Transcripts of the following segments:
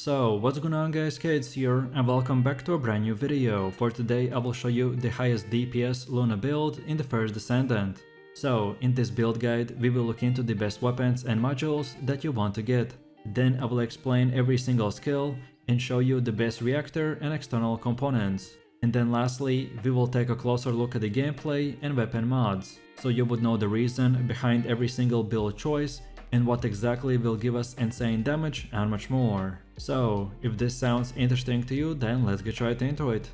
So what's going on guys, Kids here and welcome back to a brand new video. For today I will show you the highest DPS Luna build in the first Descendant. So in this build guide we will look into the best weapons and modules that you want to get. Then I will explain every single skill and show you the best reactor and external components. And then lastly we will take a closer look at the gameplay and weapon mods, so you would know the reason behind every single build choice and what exactly will give us insane damage and much more. So, if this sounds interesting to you, then let's get right into it.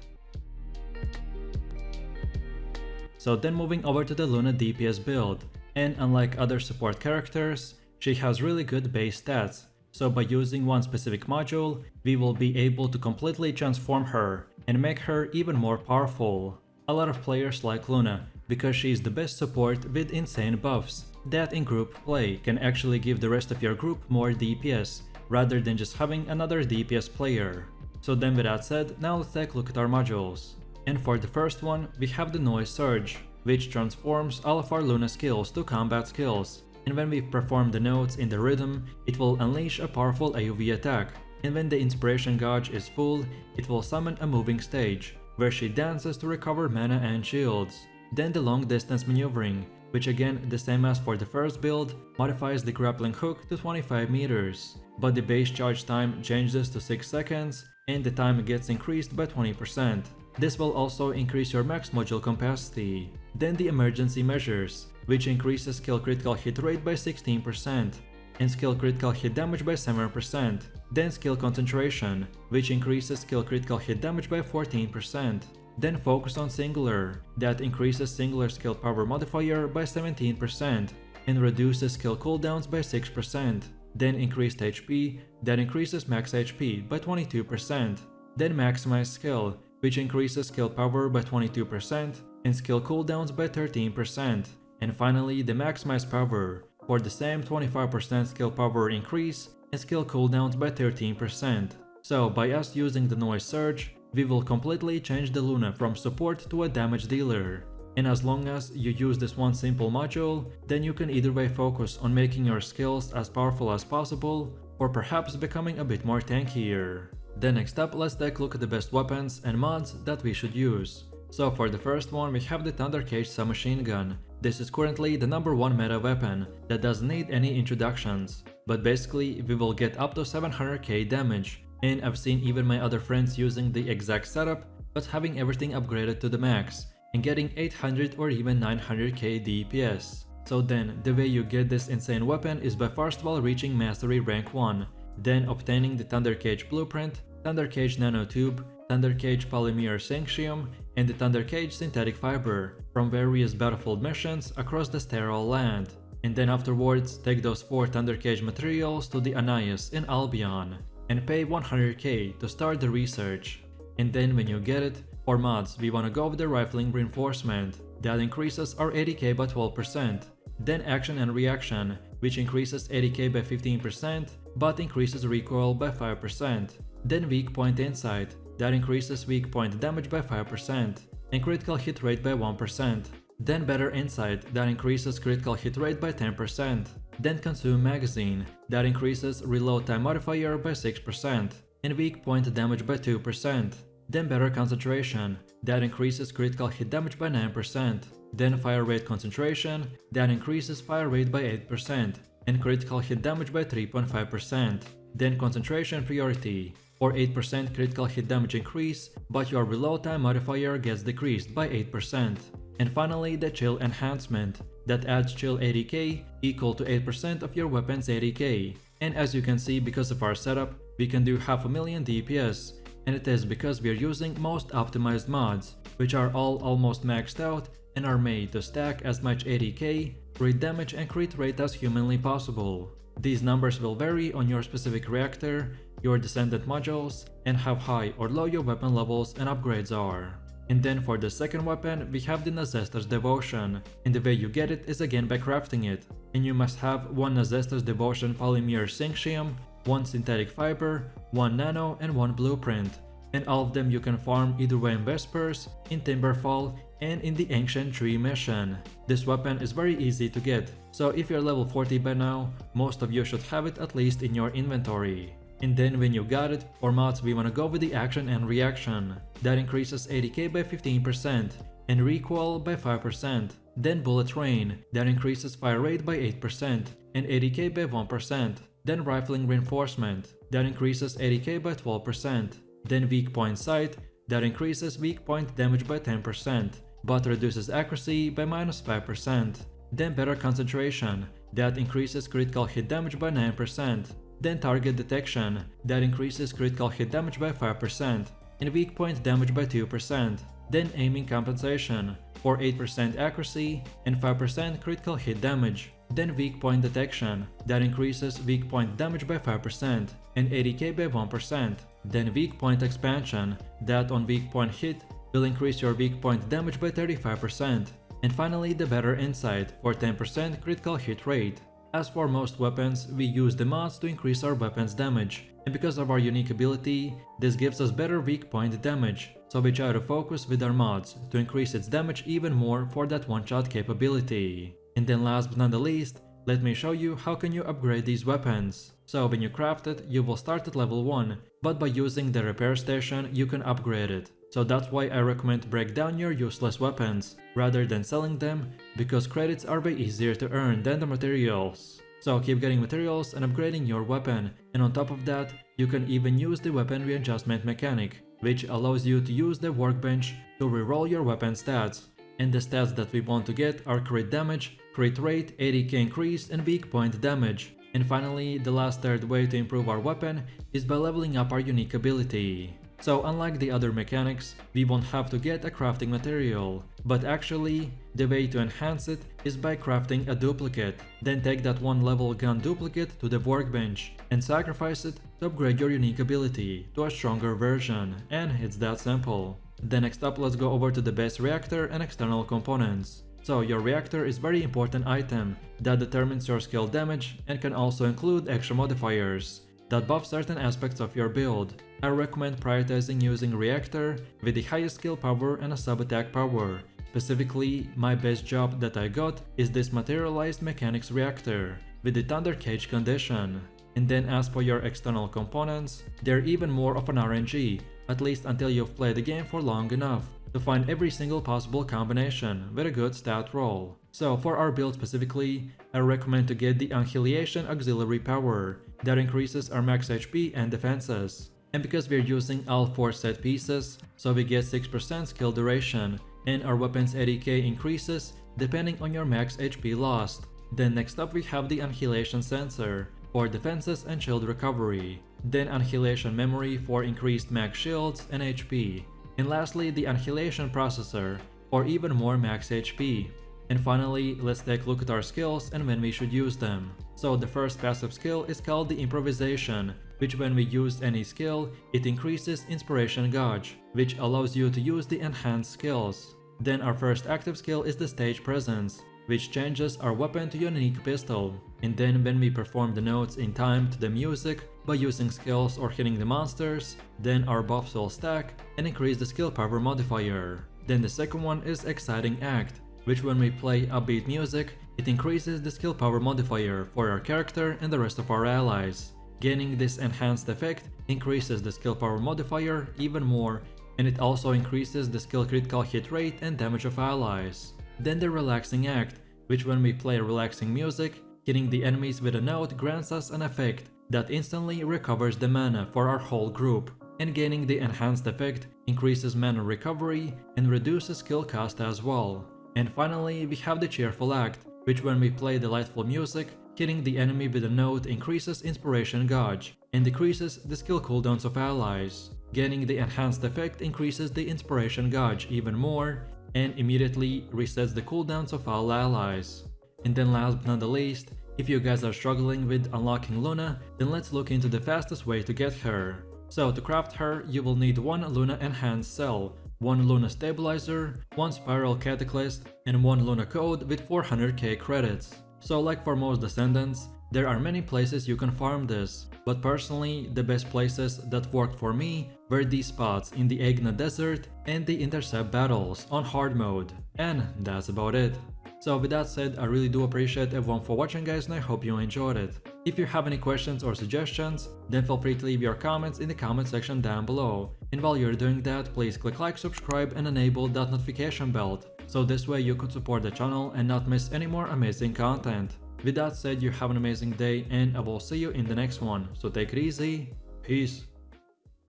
So then moving over to the Luna DPS build, and unlike other support characters, she has really good base stats. So by using one specific module, we will be able to completely transform her and make her even more powerful. A lot of players like Luna because she is the best support with insane buffs that in group play can actually give the rest of your group more DPS rather than just having another DPS player. So then with that said, now let's take a look at our modules. And for the first one, we have the Noise Surge, which transforms all of our Luna skills to combat skills. And when we perform the notes in the rhythm, it will unleash a powerful AoE attack. And when the Inspiration Gauge is full, it will summon a moving stage, where she dances to recover mana and shields. Then the Long Distance Maneuvering, which again, the same as for the first build, modifies the grappling hook to 25 meters. But the base charge time changes to 6 seconds and the time gets increased by 20%. This will also increase your max module capacity. Then the Emergency Measures, which increases skill critical hit rate by 16% and skill critical hit damage by 7%. Then Skill Concentration, which increases skill critical hit damage by 14%. Then Focus on Singular, that increases singular skill power modifier by 17% and reduces skill cooldowns by 6%. Then Increased HP, that increases max HP by 22%. Then Maximize Skill, which increases skill power by 22% and skill cooldowns by 13%. And finally the Maximize Power, for the same 25% skill power increase and skill cooldowns by 13%. So by us using the Noise Surge, we will completely change the Luna from support to a damage dealer. And as long as you use this one simple module, then you can either way focus on making your skills as powerful as possible, or perhaps becoming a bit more tankier. Then next up, let's take a look at the best weapons and mods that we should use. So for the first one, we have the Thunder Cage Submachine Gun. This is currently the #1 meta weapon that doesn't need any introductions, but basically we will get up to 700k damage. And I've seen even my other friends using the exact setup, but having everything upgraded to the max and getting 800 or even 900k DPS. So then, the way you get this insane weapon is by first of all reaching Mastery Rank 1, then obtaining the Thunder Cage Blueprint, Thunder Cage Nanotube, Thunder Cage Polymer Synxium, and the Thunder Cage Synthetic Fiber from various battlefield missions across the sterile land. And then afterwards, take those 4 Thunder Cage materials to the Anais in Albion and pay 100k to start the research. And then when you get it, for mods we wanna go with the Rifling Reinforcement, that increases our 80k by 12%. Then Action and Reaction, which increases 80k by 15% but increases recoil by 5%. Then Weak Point Insight, that increases weak point damage by 5% and critical hit rate by 1%. Then Better Insight, that increases critical hit rate by 10%. Then Consume Magazine, that increases reload time modifier by 6% and weak point damage by 2%. Then Better Concentration, that increases critical hit damage by 9%. Then Fire Rate Concentration, that increases fire rate by 8% and critical hit damage by 3.5%. Then Concentration Priority, or 8% critical hit damage increase, but your reload time modifier gets decreased by 8%. And finally the Chill Enhancement, that adds chill 80k equal to 8% of your weapon's 80k. And as you can see, because of our setup, we can do 500,000 DPS, and it is because we are using most optimized mods, which are all almost maxed out and are made to stack as much 80k, crit damage and crit rate as humanly possible. These numbers will vary on your specific reactor, your Descendant modules, and how high or low your weapon levels and upgrades are. And then for the second weapon, we have the Nazester's Devotion, and the way you get it is again by crafting it. And you must have 1 Nazester's Devotion Polymer Synxium, 1 Synthetic Fiber, 1 Nano, and 1 Blueprint. And all of them you can farm either way in Vespers, in Timberfall, and in the Ancient Tree mission. This weapon is very easy to get, so if you're level 40 by now, most of you should have it at least in your inventory. And then when you got it, for mods we wanna go with the action and reaction. That increases ADK by 15% and recoil by 5%. Then bullet rain, that increases fire rate by 8% and ADK by 1%. Then rifling reinforcement, that increases ADK by 12%. Then weak point sight, that increases weak point damage by 10%, but reduces accuracy by -5%. Then better concentration, that increases critical hit damage by 9%. Then target detection, that increases critical hit damage by 5% and weak point damage by 2%. Then aiming compensation, for 8% accuracy and 5% critical hit damage. Then weak point detection, that increases weak point damage by 5% and ADK by 1%. Then weak point expansion, that on weak point hit will increase your weak point damage by 35%. And finally the better insight, for 10% critical hit rate. As for most weapons, we use the mods to increase our weapon's damage, and because of our unique ability, this gives us better weak point damage, so we try to focus with our mods to increase its damage even more for that one-shot capability. And then last but not the least, let me show you how can you upgrade these weapons. So when you craft it, you will start at level 1, but by using the repair station you can upgrade it. So that's why I recommend break down your useless weapons rather than selling them, because credits are way easier to earn than the materials. So keep getting materials and upgrading your weapon, and on top of that, you can even use the weapon readjustment mechanic, which allows you to use the workbench to reroll your weapon stats. And the stats that we want to get are crit damage, crit rate, ADK increase and weak point damage. And finally, the last third way to improve our weapon is by leveling up our unique ability. So unlike the other mechanics, we won't have to get a crafting material, but actually, the way to enhance it is by crafting a duplicate. Then take that one level gun duplicate to the workbench and sacrifice it to upgrade your unique ability to a stronger version, and it's that simple. Then next up, let's go over to the base reactor and external components. So your reactor is very important item that determines your skill damage and can also include extra modifiers that buff certain aspects of your build. I recommend prioritizing using reactor with the highest skill power and a sub-attack power. Specifically, my best job that I got is this materialized mechanics reactor with the thunder cage condition. And then as for your external components, they're even more of an RNG, at least until you've played the game for long enough to find every single possible combination with a good stat roll. So for our build specifically, I recommend to get the Annihilation Auxiliary Power that increases our max HP and defenses. And because we're using all 4 set pieces, so we get 6% skill duration, and our weapon's ADK increases depending on your max HP lost. Then next up we have the Annihilation Sensor for defenses and shield recovery. Then Annihilation Memory for increased max shields and HP. And lastly, the Annihilation Processor for even more max HP. And finally, let's take a look at our skills and when we should use them. So the first passive skill is called the Improvisation, which when we use any skill, it increases Inspiration Gauge, which allows you to use the enhanced skills. Then our first active skill is the Stage Presence, which changes our weapon to a unique pistol. And then when we perform the notes in time to the music by using skills or hitting the monsters, then our buffs will stack and increase the skill power modifier. Then the second one is Exciting Act, which when we play upbeat music, it increases the skill power modifier for our character and the rest of our allies. Gaining this enhanced effect increases the skill power modifier even more, and it also increases the skill critical hit rate and damage of allies. Then the Relaxing Act, which when we play relaxing music, hitting the enemies with a note grants us an effect that instantly recovers the mana for our whole group, and gaining the enhanced effect increases mana recovery and reduces skill cost as well. And finally, we have the Cheerful Act, which when we play delightful music, hitting the enemy with a note increases Inspiration Gauge and decreases the skill cooldowns of allies. Gaining the enhanced effect increases the Inspiration Gauge even more and immediately resets the cooldowns of all allies. And then last but not the least, if you guys are struggling with unlocking Luna, then let's look into the fastest way to get her. So to craft her, you will need 1 Luna Enhanced Cell, 1 Luna Stabilizer, 1 Spiral Cataclysm, and 1 Luna Code with 400k credits. So like for most Descendants, there are many places you can farm this, but personally the best places that worked for me were these spots in the Egna Desert and the Intercept battles on hard mode. And that's about it. So with that said, I really do appreciate everyone for watching guys, and I hope you enjoyed it. If you have any questions or suggestions, then feel free to leave your comments in the comment section down below. And while you're doing that, please click like, subscribe and enable that notification bell, so this way you could support the channel and not miss any more amazing content. With that said, you have an amazing day and I will see you in the next one, so take it easy, peace.